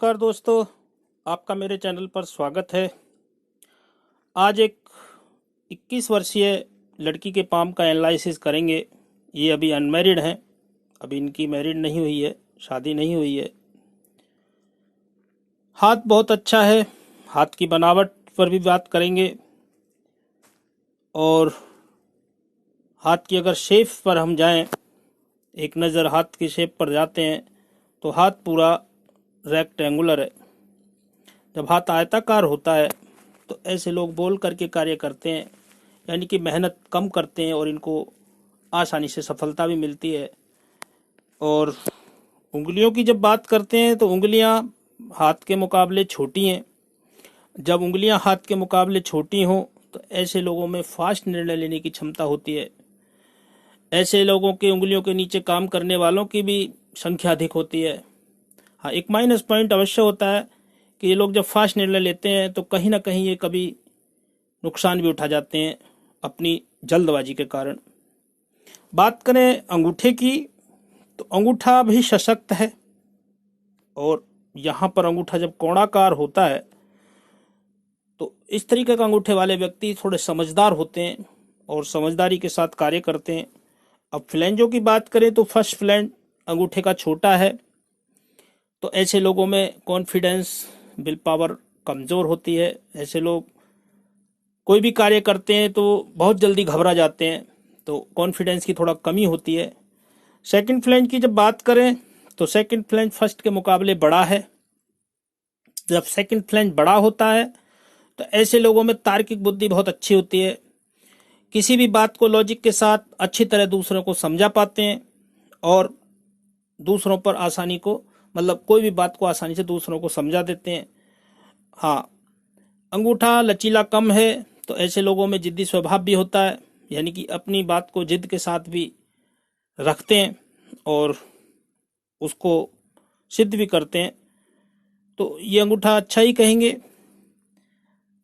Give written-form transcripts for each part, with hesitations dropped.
नमस्कार दोस्तों, आपका मेरे चैनल पर स्वागत है। आज एक 21 वर्षीय लड़की के पाम का एनालिसिस करेंगे। ये अभी अनमैरिड हैं, अभी इनकी मैरिड नहीं हुई है, शादी नहीं हुई है। हाथ बहुत अच्छा है, हाथ की बनावट पर भी बात करेंगे और हाथ की अगर शेप पर हम जाएं, एक नज़र हाथ की शेप पर जाते हैं तो हाथ पूरा रेक्टेंगुलर है। जब हाथ आयताकार होता है तो ऐसे लोग बोल करके कार्य करते हैं, यानी कि मेहनत कम करते हैं और इनको आसानी से सफलता भी मिलती है। और उंगलियों की जब बात करते हैं तो उंगलियां हाथ के मुकाबले छोटी हैं। जब उंगलियां हाथ के मुकाबले छोटी हों तो ऐसे लोगों में फास्ट निर्णय लेने की क्षमता होती है। ऐसे लोगों के उंगलियों के नीचे काम करने वालों की भी संख्या अधिक होती है। हाँ, एक माइनस पॉइंट अवश्य होता है कि ये लोग जब फास्ट निर्णय लेते हैं तो कहीं ना कहीं ये कभी नुकसान भी उठा जाते हैं अपनी जल्दबाजी के कारण। बात करें अंगूठे की तो अंगूठा भी सशक्त है और यहाँ पर अंगूठा जब कोणाकार होता है तो इस तरीके का अंगूठे वाले व्यक्ति थोड़े समझदार होते हैं और समझदारी के साथ कार्य करते हैं। अब फ्लैंजों की बात करें तो फर्स्ट फ्लैंज अंगूठे का छोटा है, तो ऐसे लोगों में कॉन्फिडेंस, विल पावर कमज़ोर होती है। ऐसे लोग कोई भी कार्य करते हैं तो बहुत जल्दी घबरा जाते हैं, तो कॉन्फिडेंस की थोड़ा कमी होती है। सेकंड फ्लैंज की जब बात करें तो सेकंड फ्लैंज फर्स्ट के मुकाबले बड़ा है। जब सेकंड फ्लैंज बड़ा होता है तो ऐसे लोगों में तार्किक बुद्धि बहुत अच्छी होती है। किसी भी बात को लॉजिक के साथ अच्छी तरह दूसरों को समझा पाते हैं और दूसरों पर आसानी को, मतलब कोई भी बात को आसानी से दूसरों को समझा देते हैं। हाँ, अंगूठा लचीला कम है तो ऐसे लोगों में जिद्दी स्वभाव भी होता है, यानी कि अपनी बात को जिद के साथ भी रखते हैं और उसको सिद्ध भी करते हैं, तो ये अंगूठा अच्छा ही कहेंगे।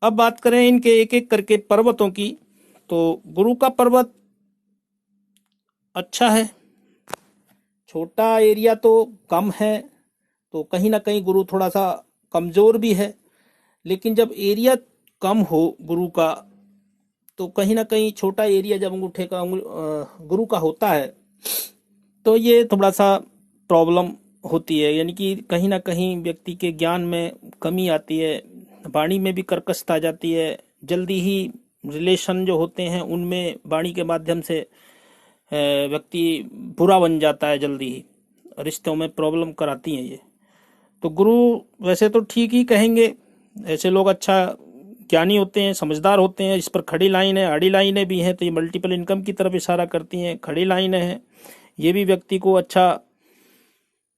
अब बात करें इनके एक एक करके पर्वतों की, तो गुरु का पर्वत अच्छा है, छोटा एरिया तो कम है, तो कहीं ना कहीं गुरु थोड़ा सा कमज़ोर भी है। लेकिन जब एरिया कम हो गुरु का तो कहीं ना कहीं छोटा एरिया जब अंगूठे का गुरु का होता है तो ये थोड़ा सा प्रॉब्लम होती है, यानी कि कहीं ना कहीं व्यक्ति के ज्ञान में कमी आती है, वाणी में भी कर्कशता आ जाती है। जल्दी ही रिलेशन जो होते हैं उनमें वाणी के माध्यम से व्यक्ति बुरा बन जाता है, जल्दी ही रिश्तों में प्रॉब्लम कराती हैं ये। तो गुरु वैसे तो ठीक ही कहेंगे, ऐसे लोग अच्छा ज्ञानी होते हैं, समझदार होते हैं। इस पर खड़ी लाइन है, आड़ी लाइनें भी हैं, तो ये मल्टीपल इनकम की तरफ इशारा करती हैं। खड़ी लाइनें हैं, ये भी व्यक्ति को अच्छा,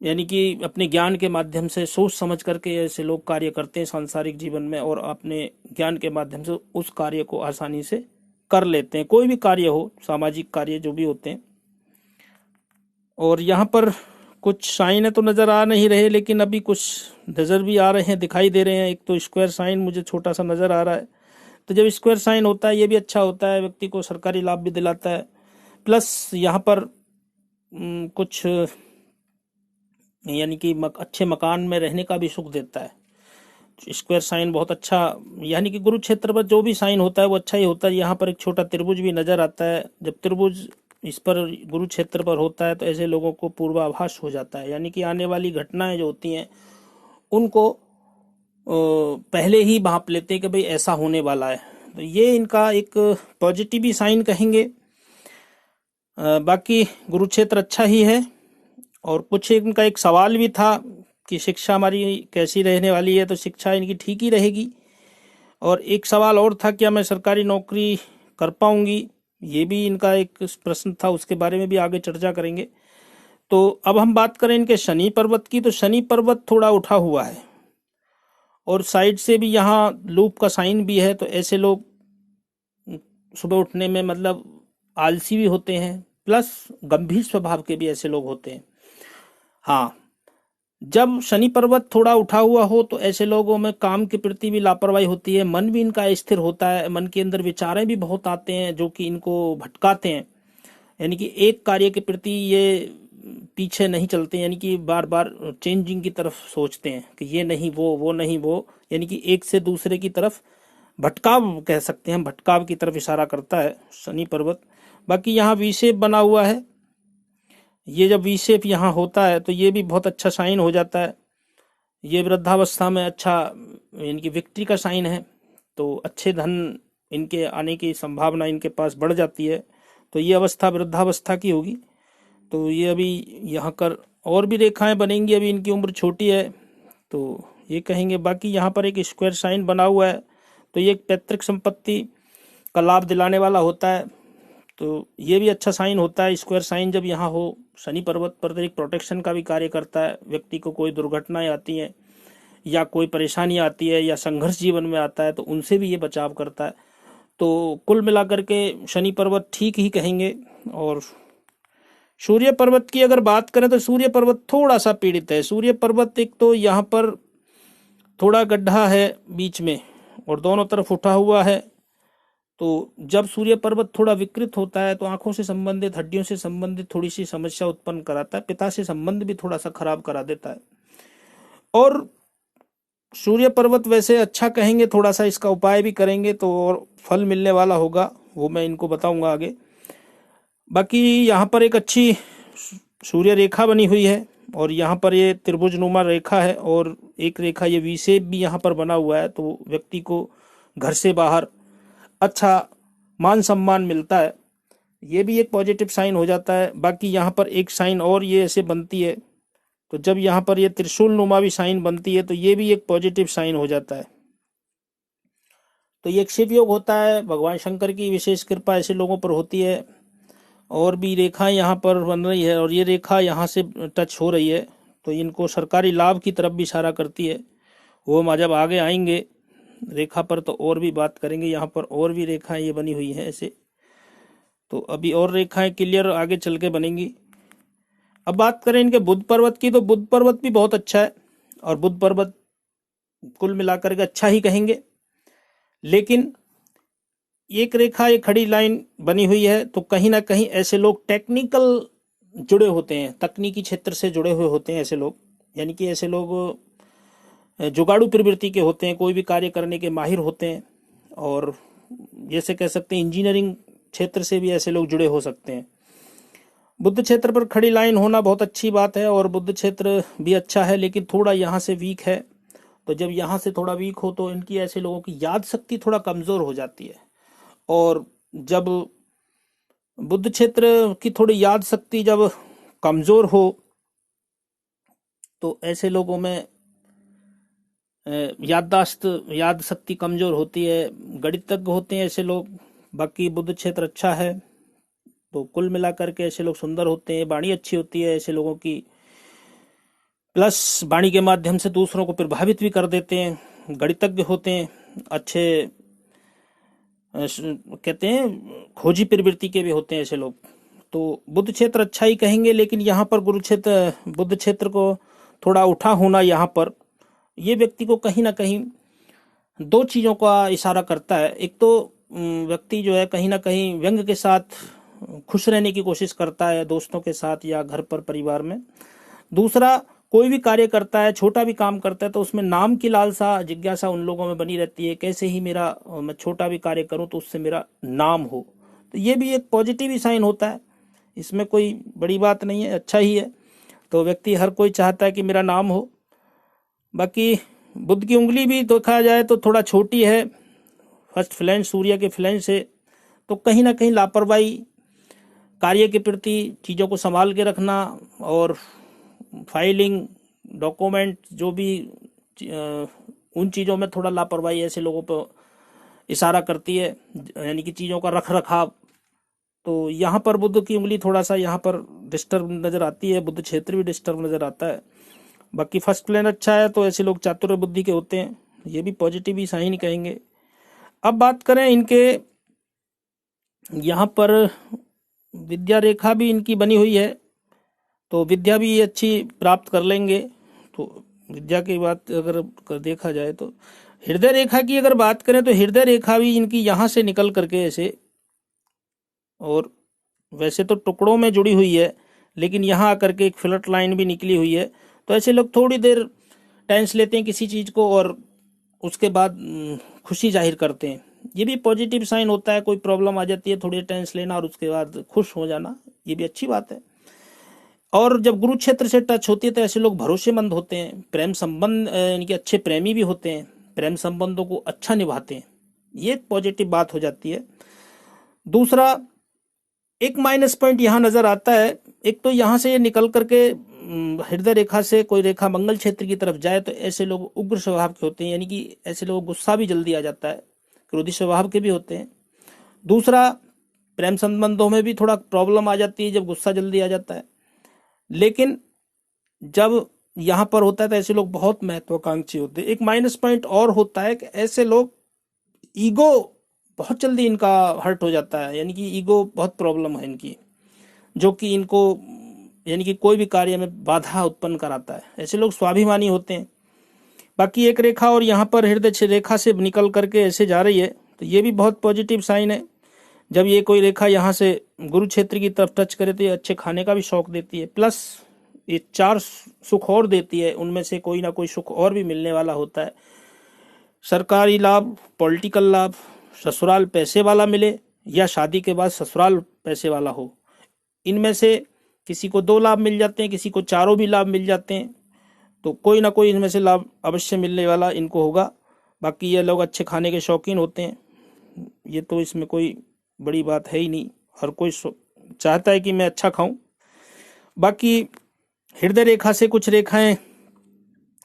यानी कि अपने ज्ञान के माध्यम से सोच समझ करके ऐसे लोग कार्य करते हैं सांसारिक जीवन में और अपने ज्ञान के माध्यम से उस कार्य को आसानी से कर लेते हैं, कोई भी कार्य हो, सामाजिक कार्य जो भी होते हैं। और यहाँ पर कुछ साइन तो नज़र आ नहीं रहे, लेकिन अभी कुछ नज़र भी आ रहे हैं, दिखाई दे रहे हैं। एक तो स्क्वायर साइन मुझे छोटा सा नज़र आ रहा है, तो जब स्क्वायर साइन होता है ये भी अच्छा होता है, व्यक्ति को सरकारी लाभ भी दिलाता है। प्लस यहाँ पर कुछ यानी कि अच्छे मकान में रहने का भी सुख देता है। स्क्वायर साइन बहुत अच्छा, यानी कि गुरु क्षेत्र पर जो भी साइन होता है वो अच्छा ही होता है। यहाँ पर एक छोटा त्रिभुज भी नज़र आता है, जब त्रिभुज इस पर गुरु क्षेत्र पर होता है तो ऐसे लोगों को पूर्वाभास हो जाता है, यानी कि आने वाली घटनाएं जो होती हैं उनको पहले ही भांप लेते हैं कि भाई ऐसा होने वाला है। तो ये इनका एक पॉजिटिव ही साइन कहेंगे। बाकी गुरु क्षेत्र अच्छा ही है। और कुछ इनका एक सवाल भी था कि शिक्षा हमारी कैसी रहने वाली है, तो शिक्षा इनकी ठीक ही रहेगी। और एक सवाल और था, क्या मैं सरकारी नौकरी कर पाऊंगी, ये भी इनका एक प्रश्न था, उसके बारे में भी आगे चर्चा करेंगे। तो अब हम बात करें इनके शनि पर्वत की, तो शनि पर्वत थोड़ा उठा हुआ है और साइड से भी यहाँ लूप का साइन भी है, तो ऐसे लोग सुबह उठने में मतलब आलसी भी होते हैं, प्लस गंभीर स्वभाव के भी ऐसे लोग होते हैं। हाँ, जब शनि पर्वत थोड़ा उठा हुआ हो तो ऐसे लोगों में काम के प्रति भी लापरवाही होती है, मन भी इनका स्थिर होता है, मन के अंदर विचारें भी बहुत आते हैं जो कि इनको भटकाते हैं, यानी कि एक कार्य के प्रति ये पीछे नहीं चलते, यानी कि बार बार चेंजिंग की तरफ सोचते हैं कि ये नहीं वो नहीं वो, यानी कि एक से दूसरे की तरफ भटकाव कह सकते हैं, भटकाव की तरफ इशारा करता है शनि पर्वत। बाकी यहाँ वी शेप बना हुआ है, ये जब वी शेप यहाँ होता है तो ये भी बहुत अच्छा साइन हो जाता है। ये वृद्धावस्था में अच्छा, इनकी विक्ट्री का साइन है, तो अच्छे धन इनके आने की संभावना इनके पास बढ़ जाती है। तो ये अवस्था वृद्धावस्था की होगी। तो ये अभी यहाँ कर और भी रेखाएं बनेंगी, अभी इनकी उम्र छोटी है तो ये कहेंगे। बाकी यहाँ पर एक स्क्वायर साइन बना हुआ है, तो ये एक पैतृक संपत्ति का लाभ दिलाने वाला होता है, तो ये भी अच्छा साइन होता है। स्क्वायर साइन जब यहाँ हो, शनि पर्वत पर तो एक प्रोटेक्शन का भी कार्य करता है। व्यक्ति को कोई दुर्घटनाएं आती हैं या कोई परेशानी आती है या संघर्ष जीवन में आता है तो उनसे भी ये बचाव करता है। तो कुल मिलाकर के शनि पर्वत ठीक ही कहेंगे। और सूर्य पर्वत की अगर बात करें तो सूर्य पर्वत थोड़ा सा पीड़ित है। सूर्य पर्वत एक तो यहाँ पर थोड़ा गड्ढा है बीच में और दोनों तरफ उठा हुआ है, तो जब सूर्य पर्वत थोड़ा विकृत होता है तो आंखों से संबंधित, हड्डियों से संबंधित थोड़ी सी समस्या उत्पन्न कराता है। पिता से संबंध भी थोड़ा सा खराब करा देता है। और सूर्य पर्वत वैसे अच्छा कहेंगे, थोड़ा सा इसका उपाय भी करेंगे तो और फल मिलने वाला होगा, वो मैं इनको बताऊंगा आगे। बाकी यहाँ पर एक अच्छी सूर्य रेखा बनी हुई है और यहाँ पर ये त्रिभुज नुमा रेखा है और एक रेखा ये वी शेप भी यहाँ पर बना हुआ है, तो व्यक्ति को घर से बाहर अच्छा मान सम्मान मिलता है, ये भी एक पॉजिटिव साइन हो जाता है। बाकी यहाँ पर एक साइन और ये ऐसे बनती है, तो जब यहाँ पर ये त्रिशूल नुमा भी साइन बनती है तो ये भी एक पॉजिटिव साइन हो जाता है। तो ये एक शिव योग होता है, भगवान शंकर की विशेष कृपा ऐसे लोगों पर होती है। और भी रेखाएं यहाँ पर बन रही है और ये रेखा यहाँ से टच हो रही है, तो इनको सरकारी लाभ की तरफ भी इशारा करती है। वो हम जब आगे आएंगे रेखा पर तो और भी बात करेंगे। यहाँ पर और भी रेखाएं ये बनी हुई हैं ऐसे, तो अभी और रेखाएं क्लियर आगे चल के बनेंगी। अब बात करें इनके बुध पर्वत की, तो बुध पर्वत भी बहुत अच्छा है और बुध पर्वत कुल मिलाकर के अच्छा ही कहेंगे। लेकिन एक रेखा, एक खड़ी लाइन बनी हुई है, तो कहीं ना कहीं ऐसे लोग टेक्निकल जुड़े होते हैं, तकनीकी क्षेत्र से जुड़े हुए होते हैं ऐसे लोग, यानी कि ऐसे लोग जुगाड़ू प्रवृत्ति के होते हैं, कोई भी कार्य करने के माहिर होते हैं। और जैसे कह सकते हैं इंजीनियरिंग क्षेत्र से भी ऐसे लोग जुड़े हो सकते हैं। बुध क्षेत्र पर खड़ी लाइन होना बहुत अच्छी बात है और बुध क्षेत्र भी अच्छा है, लेकिन थोड़ा यहाँ से वीक है। तो जब यहाँ से थोड़ा वीक हो तो इनकी ऐसे लोगों की याद शक्ति थोड़ा कमजोर हो जाती है, और जब बुध क्षेत्र की थोड़ी याद शक्ति जब कमजोर हो तो ऐसे लोगों में याद शक्ति कमजोर होती है, गणितज्ञ होते हैं ऐसे लोग। बाकी बुध क्षेत्र अच्छा है तो कुल मिलाकर के ऐसे लोग सुंदर होते हैं, वाणी अच्छी होती है ऐसे लोगों की, प्लस वाणी के माध्यम से दूसरों को प्रभावित भी कर देते हैं, गणितज्ञ होते हैं, अच्छे कहते हैं खोजी प्रवृत्ति के भी होते हैं ऐसे लोग। तो बुध क्षेत्र अच्छा ही कहेंगे, लेकिन यहाँ पर गुरु क्षेत्र बुध क्षेत्र को थोड़ा उठा होना यहाँ पर ये व्यक्ति को कहीं ना कहीं दो चीज़ों का इशारा करता है। एक तो व्यक्ति जो है कहीं ना कहीं व्यंग के साथ खुश रहने की कोशिश करता है, दोस्तों के साथ या घर पर परिवार में। दूसरा, कोई भी कार्य करता है, छोटा भी काम करता है, तो उसमें नाम की लालसा जिज्ञासा उन लोगों में बनी रहती है, कैसे ही मैं छोटा भी कार्य करूं तो उससे मेरा नाम हो। तो ये भी एक पॉजिटिव ही साइन होता है, इसमें कोई बड़ी बात नहीं है, अच्छा ही है। तो व्यक्ति हर कोई चाहता है कि मेरा नाम हो। बाकी बुध की उंगली भी देखा जाए तो थोड़ा छोटी है, फर्स्ट फ्लैंज सूर्य के फ्लैंज से, तो कहीं ना कहीं लापरवाही, कार्य के प्रति चीज़ों को संभाल के रखना और फाइलिंग डॉक्यूमेंट जो भी उन चीज़ों में थोड़ा लापरवाही ऐसे लोगों पर इशारा करती है, यानी कि चीज़ों का रख रखाव। तो यहाँ पर बुध की उंगली थोड़ा सा यहाँ पर डिस्टर्ब नज़र आती है, बुध क्षेत्र भी डिस्टर्ब नज़र आता है। बाकी फर्स्ट प्लेन अच्छा है, तो ऐसे लोग चातुर्य बुद्धि के होते हैं, ये भी पॉजिटिव ही साइन कहेंगे। अब बात करें इनके यहाँ पर विद्या रेखा भी इनकी बनी हुई है, तो विद्या भी अच्छी प्राप्त कर लेंगे। तो विद्या की बात अगर देखा जाए तो हृदय रेखा की अगर बात करें तो हृदय रेखा भी इनकी यहाँ से निकल करके ऐसे, और वैसे तो टुकड़ों में जुड़ी हुई है, लेकिन यहाँ आकर के एक फ्लट लाइन भी निकली हुई है। तो ऐसे लोग थोड़ी देर टेंस लेते हैं किसी चीज़ को और उसके बाद खुशी जाहिर करते हैं। ये भी पॉजिटिव साइन होता है। कोई प्रॉब्लम आ जाती है, थोड़ी टेंस लेना और उसके बाद खुश हो जाना, ये भी अच्छी बात है। और जब गुरु क्षेत्र से टच होती है तो ऐसे लोग भरोसेमंद होते हैं, प्रेम संबंध यानी कि अच्छे प्रेमी भी होते हैं, प्रेम संबंधों को अच्छा निभाते हैं, ये एक पॉजिटिव बात हो जाती है। दूसरा एक माइनस पॉइंट यहाँ नजर आता है। एक तो यहाँ से ये निकल करके हृदय रेखा से कोई रेखा मंगल क्षेत्र की तरफ जाए तो ऐसे लोग उग्र स्वभाव के होते हैं, यानी कि ऐसे लोग गुस्सा भी जल्दी आ जाता है, क्रोधी स्वभाव के भी होते हैं। दूसरा प्रेम संबंधों में भी थोड़ा प्रॉब्लम आ जाती है जब गुस्सा जल्दी आ जाता है। लेकिन जब यहाँ पर होता है तो ऐसे लोग बहुत महत्वाकांक्षी होते हैं। एक माइनस पॉइंट और होता है कि ऐसे लोग ईगो बहुत जल्दी इनका हर्ट हो जाता है, यानी कि ईगो बहुत प्रॉब्लम है इनकी, जो कि इनको यानी कि कोई भी कार्य में बाधा उत्पन्न कराता है। ऐसे लोग स्वाभिमानी होते हैं। बाकी एक रेखा और यहाँ पर हृदय रेखा से निकल करके ऐसे जा रही है तो ये भी बहुत पॉजिटिव साइन है। जब ये कोई रेखा यहाँ से गुरु क्षेत्र की तरफ टच करे तो ये अच्छे खाने का भी शौक देती है, प्लस ये 4 सुख और देती है, उनमें से कोई ना कोई सुख और भी मिलने वाला होता है। सरकारी लाभ, पॉलिटिकल लाभ, ससुराल पैसे वाला मिले या शादी के बाद ससुराल पैसे वाला हो, इनमें से किसी को 2 लाभ मिल जाते हैं, किसी को चारों भी लाभ मिल जाते हैं। तो कोई ना कोई इनमें से लाभ अवश्य मिलने वाला इनको होगा। बाकी ये लोग अच्छे खाने के शौकीन होते हैं, ये तो इसमें कोई बड़ी बात है ही नहीं, हर कोई चाहता है कि मैं अच्छा खाऊं। बाकी हृदय रेखा से कुछ रेखाएं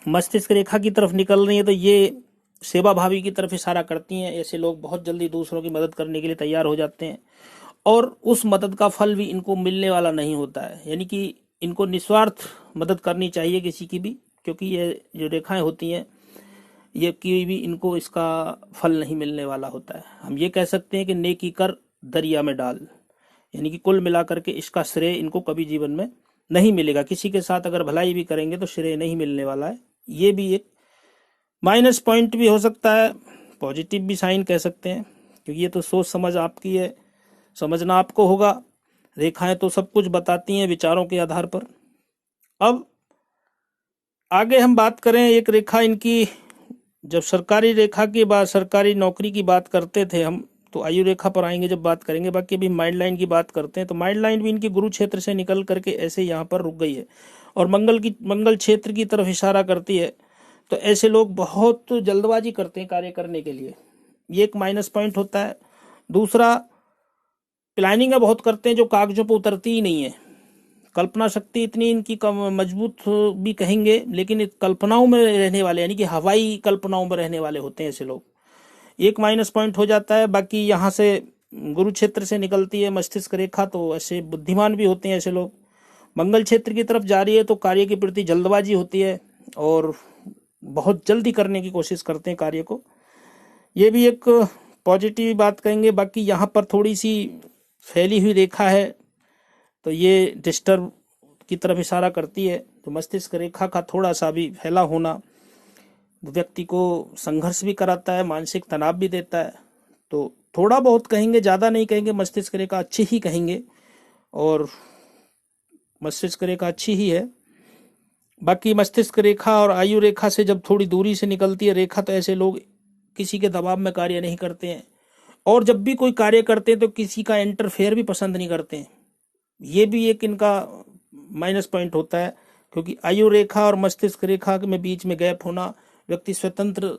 मस्तिष्क रेखा की तरफ निकल रही हैं तो ये सेवा भावी की तरफ इशारा करती हैं। ऐसे लोग बहुत जल्दी दूसरों की मदद करने के लिए तैयार हो जाते हैं और उस मदद का फल भी इनको मिलने वाला नहीं होता है, यानी कि इनको निस्वार्थ मदद करनी चाहिए किसी की भी, क्योंकि ये जो रेखाएं होती हैं ये की भी इनको इसका फल नहीं मिलने वाला होता है। हम ये कह सकते हैं कि नेकी कर दरिया में डाल, यानी कि कुल मिलाकर के इसका श्रेय इनको कभी जीवन में नहीं मिलेगा। किसी के साथ अगर भलाई भी करेंगे तो श्रेय नहीं मिलने वाला है। ये भी एक माइनस पॉइंट भी हो सकता है, पॉजिटिव भी साइन कह सकते हैं, क्योंकि ये तो सोच समझ आपकी है, समझना आपको होगा। रेखाएं तो सब कुछ बताती हैं विचारों के आधार पर। अब आगे हम बात करें एक रेखा इनकी, जब सरकारी रेखा की बात, सरकारी नौकरी की बात करते थे हम, तो आयु रेखा पर आएंगे जब बात करेंगे। बाकी अभी माइंड लाइन की बात करते हैं तो माइंड लाइन भी इनकी गुरु क्षेत्र से निकल करके ऐसे यहाँ पर रुक गई है और मंगल क्षेत्र की तरफ इशारा करती है। तो ऐसे लोग बहुत जल्दबाजी करते हैं कार्य करने के लिए, ये एक माइनस पॉइंट होता है। दूसरा प्लानिंग बहुत करते हैं जो कागजों पर उतरती ही नहीं है। कल्पना शक्ति इतनी इनकी मजबूत भी कहेंगे, लेकिन कल्पनाओं में रहने वाले, यानी कि हवाई कल्पनाओं में रहने वाले होते हैं ऐसे लोग, एक माइनस पॉइंट हो जाता है। बाकी यहाँ से गुरु क्षेत्र से निकलती है मस्तिष्क रेखा तो ऐसे बुद्धिमान भी होते हैं ऐसे लोग। मंगल क्षेत्र की तरफ जा रही है तो कार्य के प्रति जल्दबाजी होती है और बहुत जल्दी करने की कोशिश करते हैं कार्य को, ये भी एक पॉजिटिव बात कहेंगे। बाकी यहाँ पर थोड़ी सी फैली हुई रेखा है तो ये डिस्टर्ब की तरफ इशारा करती है। तो मस्तिष्क रेखा का थोड़ा सा भी फैला होना व्यक्ति को संघर्ष भी कराता है, मानसिक तनाव भी देता है। तो थोड़ा बहुत कहेंगे, ज़्यादा नहीं कहेंगे, मस्तिष्क रेखा अच्छी ही कहेंगे और मस्तिष्क रेखा अच्छी ही है। बाकी मस्तिष्क रेखा और आयु रेखा से जब थोड़ी दूरी से निकलती है रेखा तो ऐसे लोग किसी के दबाव में कार्य नहीं करते हैं और जब भी कोई कार्य करते हैं तो किसी का इंटरफेयर भी पसंद नहीं करते हैं। ये भी एक इनका माइनस पॉइंट होता है, क्योंकि आयु रेखा और मस्तिष्क रेखा में बीच में गैप होना, व्यक्ति स्वतंत्र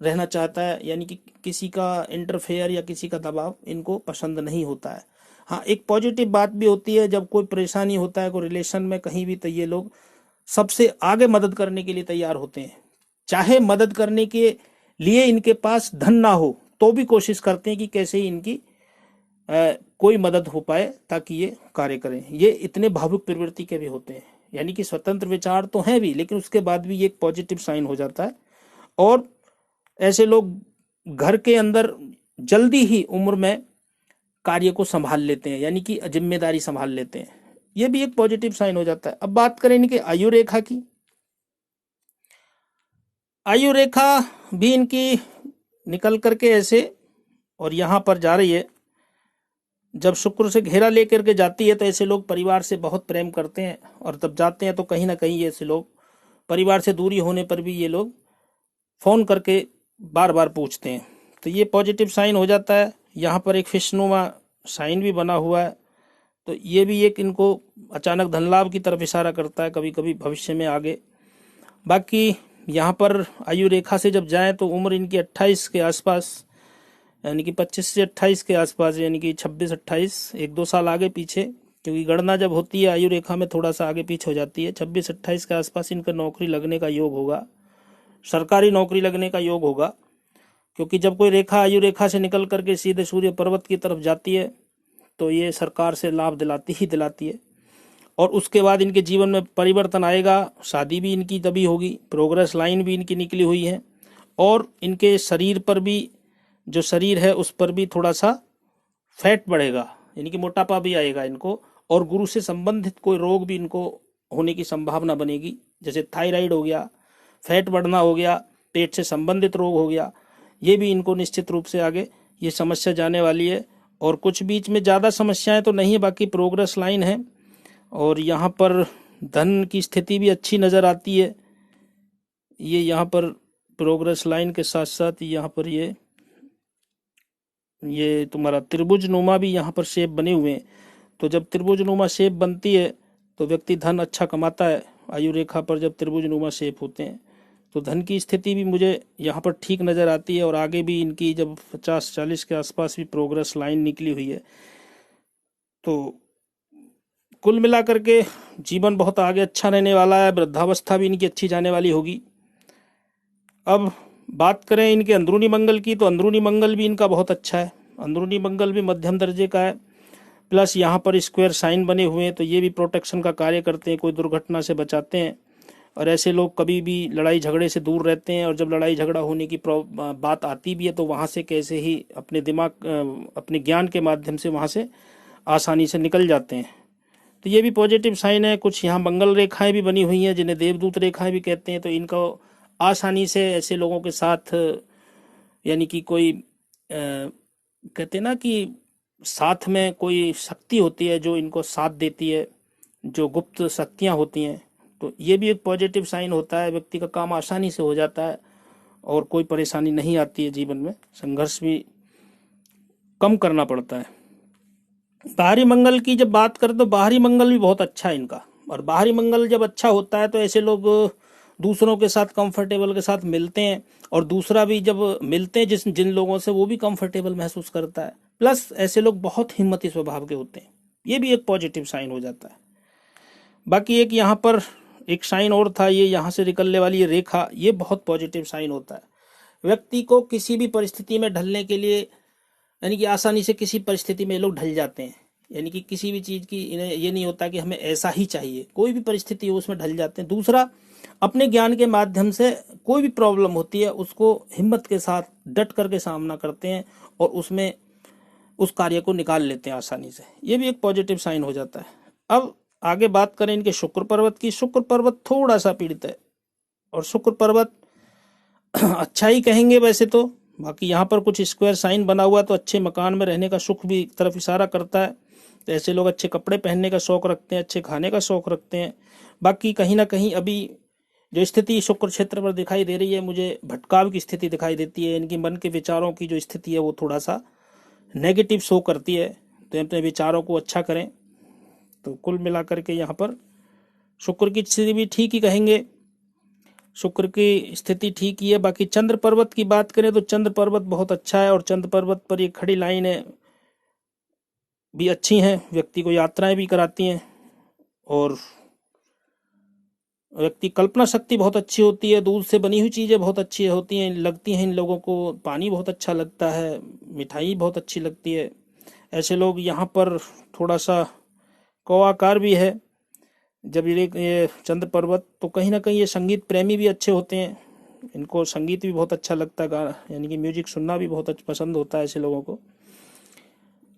रहना चाहता है, यानी कि किसी का इंटरफेयर या किसी का दबाव इनको पसंद नहीं होता है। हाँ, एक पॉजिटिव बात भी होती है, जब कोई परेशानी होता है कोई रिलेशन में कहीं भी तो ये लोग सबसे आगे मदद करने के लिए तैयार होते हैं। चाहे मदद करने के लिए इनके पास धन ना हो तो भी कोशिश करते हैं कि कैसे ही इनकी कोई मदद हो पाए ताकि ये कार्य करें। ये इतने भावुक प्रवृत्ति के भी होते हैं, यानी कि स्वतंत्र विचार तो हैं भी लेकिन उसके बाद भी ये एक पॉजिटिव साइन हो जाता है। और ऐसे लोग घर के अंदर जल्दी ही उम्र में कार्य को संभाल लेते हैं, यानी कि जिम्मेदारी संभाल लेते हैं, ये भी एक पॉजिटिव साइन हो जाता है। अब बात करें इनकी आयु रेखा की। आयु रेखा भी इनकी निकल करके ऐसे और यहाँ पर जा रही है, जब शुक्र से घेरा लेकर के जाती है तो ऐसे लोग परिवार से बहुत प्रेम करते हैं, और तब जाते हैं तो कहीं ना कहीं ऐसे लोग परिवार से दूरी होने पर भी ये लोग फ़ोन करके बार बार पूछते हैं। तो ये पॉजिटिव साइन हो जाता है। यहाँ पर एक फिशनुमा साइन भी बना हुआ है, तो ये भी एक इनको अचानक धन लाभ की तरफ इशारा करता है कभी कभी भविष्य में आगे। बाकी यहाँ पर आयु रेखा से जब जाएं तो उम्र इनकी 28 के आसपास, यानी कि 25 से 28 के आसपास, यानी कि 26-28, 1-2 साल आगे पीछे, क्योंकि गणना जब होती है आयु रेखा में थोड़ा सा आगे पीछे हो जाती है। 26-28 के आसपास इनका नौकरी लगने का योग होगा, सरकारी नौकरी लगने का योग होगा, क्योंकि जब कोई रेखा आयु रेखा से निकल करके सीधे सूर्य पर्वत की तरफ जाती है तो ये सरकार से लाभ दिलाती ही दिलाती है। और उसके बाद इनके जीवन में परिवर्तन आएगा, शादी भी इनकी तभी होगी, प्रोग्रेस लाइन भी इनकी निकली हुई है, और इनके शरीर पर भी, जो शरीर है उस पर भी थोड़ा सा फैट बढ़ेगा, यानी कि मोटापा भी आएगा इनको, और गुरु से संबंधित कोई रोग भी इनको होने की संभावना बनेगी, जैसे थायराइड हो गया, फैट बढ़ना हो गया, पेट से संबंधित रोग हो गया, ये भी इनको निश्चित रूप से आगे ये समस्या जाने वाली है। और कुछ बीच में ज़्यादा समस्याएं तो नहीं है, बाकी प्रोग्रेस लाइन है, और यहाँ पर धन की स्थिति भी अच्छी नज़र आती है। ये यहाँ पर प्रोग्रेस लाइन के साथ साथ यहाँ पर ये तुम्हारा त्रिभुज नुमा भी यहाँ पर शेप बने हुए हैं। तो जब त्रिभुज नुमा शेप बनती है तो व्यक्ति धन अच्छा कमाता है। आयु रेखा पर जब त्रिभुज नुमा शेप होते हैं तो धन की स्थिति भी मुझे यहाँ पर ठीक नज़र आती है, और आगे भी इनकी जब 50-40 के आसपास भी प्रोग्रेस लाइन निकली हुई है। तो कुल मिलाकर के जीवन बहुत आगे अच्छा रहने वाला है, वृद्धावस्था भी इनकी अच्छी जाने वाली होगी। अब बात करें इनके अंदरूनी मंगल की, तो अंदरूनी मंगल भी इनका बहुत अच्छा है, अंदरूनी मंगल भी मध्यम दर्जे का है, प्लस यहाँ पर स्क्वायर साइन बने हुए हैं, तो ये भी प्रोटेक्शन का कार्य करते हैं, कोई दुर्घटना से बचाते हैं। और ऐसे लोग कभी भी लड़ाई झगड़े से दूर रहते हैं, और जब लड़ाई झगड़ा होने की बात आती भी है तो वहाँ से कैसे ही अपने दिमाग, अपने ज्ञान के माध्यम से वहाँ से आसानी से निकल जाते हैं। तो ये भी पॉजिटिव साइन है। कुछ यहाँ मंगल रेखाएं भी बनी हुई हैं जिन्हें देवदूत रेखाएं भी कहते हैं, तो इनको आसानी से ऐसे लोगों के साथ, यानी कि कोई कहते हैं ना कि साथ में कोई शक्ति होती है जो इनको साथ देती है, जो गुप्त शक्तियाँ होती हैं, तो ये भी एक पॉजिटिव साइन होता है। व्यक्ति का काम आसानी से हो जाता है और कोई परेशानी नहीं आती है, जीवन में संघर्ष भी कम करना पड़ता है। बाहरी मंगल की जब बात करें तो बाहरी मंगल भी बहुत अच्छा है इनका, और बाहरी मंगल जब अच्छा होता है तो ऐसे लोग दूसरों के साथ कंफर्टेबल के साथ मिलते हैं, और दूसरा भी जब मिलते हैं जिन लोगों से, वो भी कंफर्टेबल महसूस करता है। प्लस ऐसे लोग बहुत हिम्मती स्वभाव के होते हैं, ये भी एक पॉजिटिव साइन हो जाता है। बाकी एक यहाँ पर एक साइन और था, ये यहाँ से निकलने वाली ये रेखा, ये बहुत पॉजिटिव साइन होता है। व्यक्ति को किसी भी परिस्थिति में ढलने के लिए, यानी कि आसानी से किसी परिस्थिति में लोग ढल जाते हैं, यानी कि किसी भी चीज़ की इन्हें ये नहीं होता कि हमें ऐसा ही चाहिए, कोई भी परिस्थिति हो उसमें ढल जाते हैं। दूसरा, अपने ज्ञान के माध्यम से कोई भी प्रॉब्लम होती है उसको हिम्मत के साथ डट करके सामना करते हैं, और उसमें उस कार्य को निकाल लेते हैं आसानी से, ये भी एक पॉजिटिव साइन हो जाता है। अब आगे बात करें इनके शुक्र पर्वत की। शुक्र पर्वत थोड़ा सा पीड़ित है, और शुक्र पर्वत अच्छा ही कहेंगे वैसे तो। बाकी यहाँ पर कुछ स्क्वायर साइन बना हुआ, तो अच्छे मकान में रहने का सुख भी तरफ इशारा करता है। तो ऐसे लोग अच्छे कपड़े पहनने का शौक रखते हैं, अच्छे खाने का शौक रखते हैं। बाकी कहीं ना कहीं अभी जो स्थिति शुक्र क्षेत्र पर दिखाई दे रही है, मुझे भटकाव की स्थिति दिखाई देती है। इनकी मन के विचारों की जो स्थिति है वो थोड़ा सा नेगेटिव शो करती है, तो अपने विचारों को अच्छा करें। तो कुल मिलाकर के यहाँ पर शुक्र की स्थिति भी ठीक ही कहेंगे, शुक्र की स्थिति ठीक ही है। बाकी चंद्र पर्वत की बात करें तो चंद्र पर्वत बहुत अच्छा है, और चंद्र पर्वत पर ये खड़ी लाइनें भी अच्छी हैं, व्यक्ति को यात्राएं भी कराती हैं, और व्यक्ति कल्पना शक्ति बहुत अच्छी होती है। दूध से बनी हुई चीज़ें बहुत अच्छी होती हैं, लगती हैं इन लोगों को। पानी बहुत अच्छा लगता है, मिठाई बहुत अच्छी लगती है। ऐसे लोग यहाँ पर थोड़ा सा कौआकार भी है जब ये चंद्र पर्वत, तो कहीं ना कहीं ये संगीत प्रेमी भी अच्छे होते हैं, इनको संगीत भी बहुत अच्छा लगता है, गाना यानी कि म्यूजिक सुनना भी बहुत पसंद होता है ऐसे लोगों को।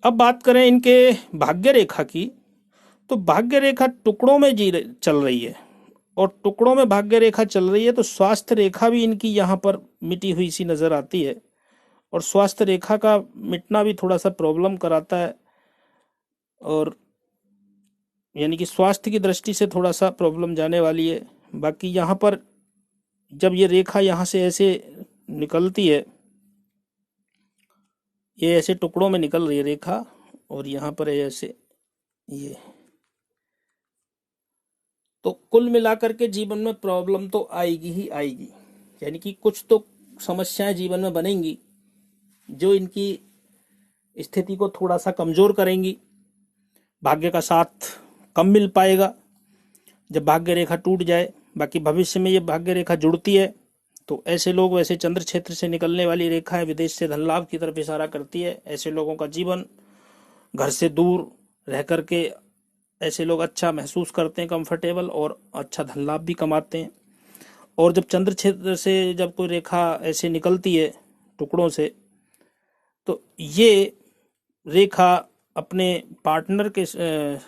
अब बात करें इनके भाग्य रेखा की, तो भाग्य रेखा टुकड़ों में चल रही है, और टुकड़ों में भाग्य रेखा चल रही है, तो स्वास्थ्य रेखा भी इनकी यहाँ पर मिटी हुई सी नज़र आती है, और स्वास्थ्य रेखा का मिटना भी थोड़ा सा प्रॉब्लम कराता है। और यानी कि स्वास्थ्य की दृष्टि से थोड़ा सा प्रॉब्लम जाने वाली है। बाकी यहाँ पर जब ये रेखा यहाँ से ऐसे निकलती है, ये ऐसे टुकड़ों में निकल रही है रेखा, और यहाँ पर है ऐसे ये, तो कुल मिलाकर के जीवन में प्रॉब्लम तो आएगी ही आएगी। यानी कि कुछ तो समस्याएं जीवन में बनेंगी जो इनकी स्थिति को थोड़ा सा कमजोर करेंगी। भाग्य का साथ कम मिल पाएगा जब भाग्य रेखा टूट जाए। बाकी भविष्य में ये भाग्य रेखा जुड़ती है तो ऐसे लोग, वैसे चंद्र क्षेत्र से निकलने वाली रेखा है, विदेश से धन लाभ की तरफ इशारा करती है। ऐसे लोगों का जीवन घर से दूर रह करके ऐसे लोग अच्छा महसूस करते हैं, कंफर्टेबल, और अच्छा धन लाभ भी कमाते हैं। और जब चंद्र क्षेत्र से जब कोई रेखा ऐसे निकलती है टुकड़ों से, तो ये रेखा अपने पार्टनर के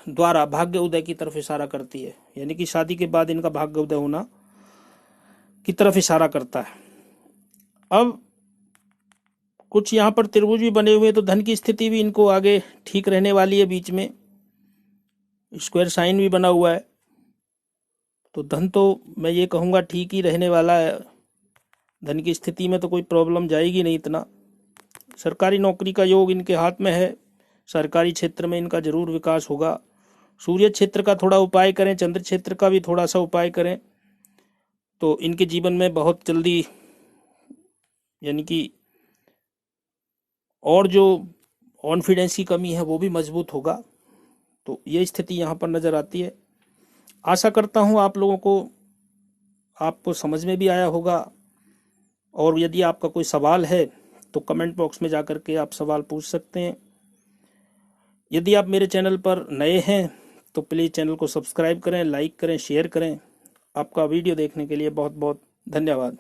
द्वारा भाग्य उदय की तरफ इशारा करती है। यानी कि शादी के बाद इनका भाग्य उदय होना की तरफ इशारा करता है। अब कुछ यहाँ पर त्रिभुज भी बने हुए हैं, तो धन की स्थिति भी इनको आगे ठीक रहने वाली है। बीच में स्क्वायर साइन भी बना हुआ है, तो धन तो मैं ये कहूँगा ठीक ही रहने वाला है। धन की स्थिति में तो कोई प्रॉब्लम जाएगी नहीं इतना। सरकारी नौकरी का योग इनके हाथ में है, सरकारी क्षेत्र में इनका जरूर विकास होगा। सूर्य क्षेत्र का थोड़ा उपाय करें, चंद्र क्षेत्र का भी थोड़ा सा उपाय करें, तो इनके जीवन में बहुत जल्दी यानी कि और जो कॉन्फिडेंस की कमी है वो भी मजबूत होगा। तो ये स्थिति यहाँ पर नज़र आती है। आशा करता हूँ आप लोगों को, आपको समझ में भी आया होगा। और यदि आपका कोई सवाल है तो कमेंट बॉक्स में जाकर के आप सवाल पूछ सकते हैं। यदि आप मेरे चैनल पर नए हैं तो प्लीज़ चैनल को सब्सक्राइब करें, लाइक करें, शेयर करें। आपका वीडियो देखने के लिए बहुत बहुत धन्यवाद।